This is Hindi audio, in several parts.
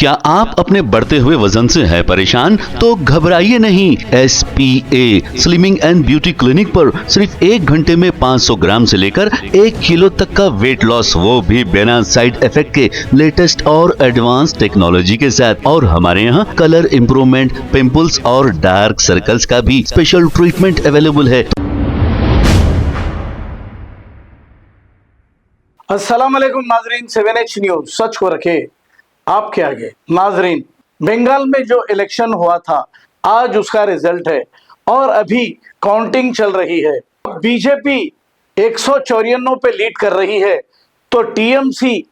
क्या आप अपने बढ़ते हुए वजन से हैं परेशान? तो घबराइए नहीं। SPA slimming and beauty clinic पर सिर्फ 1 घंटे में 500 ग्राम से लेकर 1 किलो तक का वेट लॉस, वो भी बिना साइड इफेक्ट के लेटेस्ट और एडवांस टेक्नोलॉजी के साथ। और हमारे यहाँ कलर इम्प्रूवमेंट, पिंपल्स और डार्क सर्कल्स का भी स्पेशल ट्रीटमेंट अवेलेबल है। अस्सलाम वालेकुम नाजरीन, 7H न्यूज सच को रखे आपके आगे। नाजरीन, बंगाल में जो इलेक्शन हुआ था आज उसका रिजल्ट है और अभी काउंटिंग चल रही है। बीजेपी 194 पे लीड कर रही है तो TMC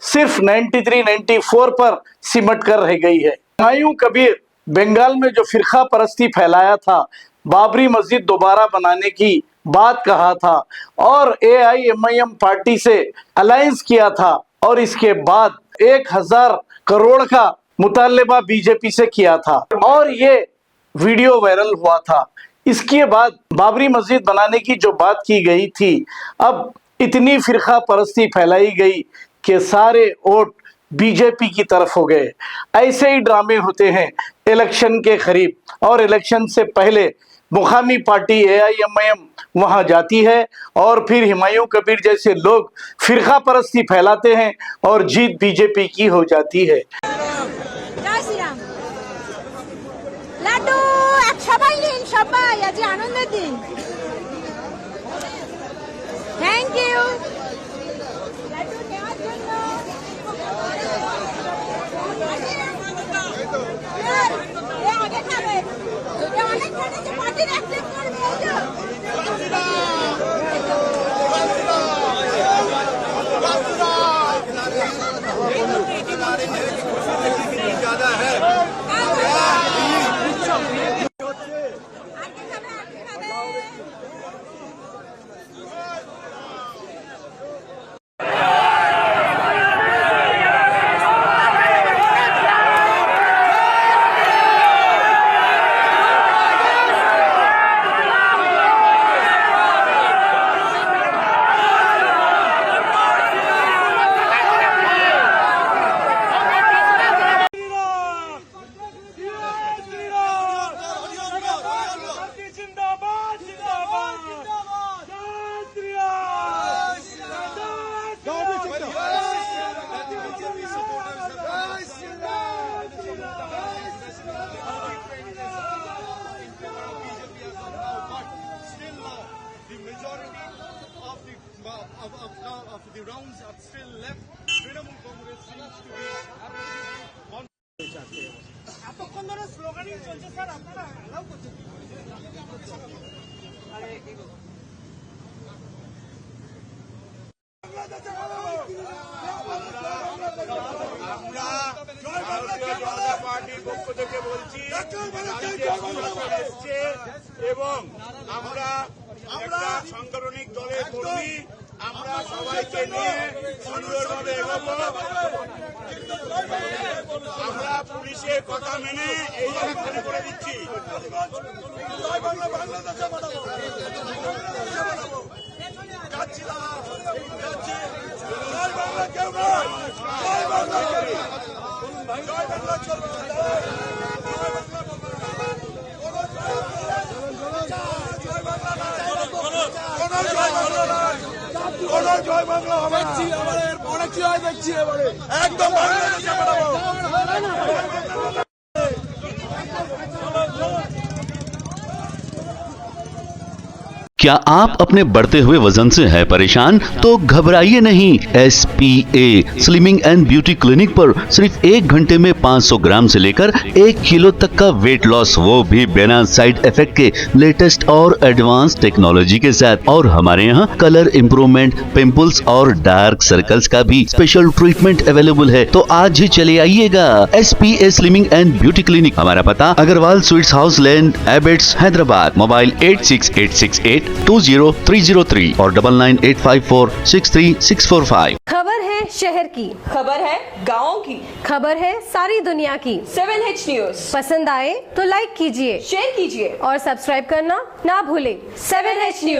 सिर्फ 93-94 पर सिमट कर रह गई है। हुमायूं कबीर बंगाल में जो फिरका परस्ती फैलाया था, बाबरी मस्जिद दोबारा बनाने की बात कहा था और AIMIM पार्टी से अलायंस किया था और इसके बाद 1000 करोड़ का मुतालबा बीजेपी से किया था और ये वीडियो वायरल हुआ था। इसके बाद बाबरी मस्जिद बनाने की जो बात की गई थी, अब इतनी फिरका परस्ती फैलाई गई कि सारे वोट बीजेपी की तरफ हो गए। ऐसे ही ड्रामे होते हैं इलेक्शन के करीब और इलेक्शन से पहले मुकामी पार्टी AIMIM वहां जाती है और फिर हुमायूं कबीर जैसे लोग फिरका परस्ती फैलाते हैं और जीत बीजेपी की हो जाती है। जय श्री राम। लाडू सबाई নিন সবাই, আজ আনন্দের দিন। Thank you. লাডু নেওয়ার জন্য এ আগে খাবে, এ অনেক খাচ্ছে, পার্টি অ্যাকসেপ্ট করবে। Of the rounds are still left. Trinamool Congress seems to be এতক্ষণ ধরে স্লোগানিং চলছে স্যার, আপনারা অ্যালাউ করছেন? আমরা ভারতীয় জনতা পার্টির পক্ষ থেকে বলছি এবং আমরা একটা সাংগঠনিক দলের কর্মী, আমরা সবাইকে নিয়ে সুন্দরভাবে এগোবো। আমরা পুলিশের কথা মেনে এই জায়গাখানে করে দিচ্ছি। জয় বাংলা দেখছি, পরে কি হয় দেখছি, এবারে একদম বাংলাদেশে পাঠাবো। क्या आप अपने बढ़ते हुए वजन से हैं परेशान? तो घबराइए नहीं। SPA slimming and beauty clinic पर सिर्फ 1 घंटे में 500 ग्राम से लेकर 1 किलो तक का वेट लॉस, वो भी बिना साइड इफेक्ट के लेटेस्ट और एडवांस टेक्नोलॉजी के साथ। और हमारे यहाँ कलर इम्प्रूवमेंट, पिंपल्स और डार्क सर्कल्स का भी स्पेशल ट्रीटमेंट अवेलेबल है। तो आज ही चले आइएगा SPA slimming and beauty clinic. हमारा पता Agarwal sweets house land, Abids, Hyderabad. Mobile 8686820303 और 9985463645। खबर है शहर की, खबर है गाँव की, खबर है सारी दुनिया की। 7H न्यूज पसंद आए तो लाइक कीजिए, शेयर कीजिए और सब्सक्राइब करना ना भूलें। 7H news.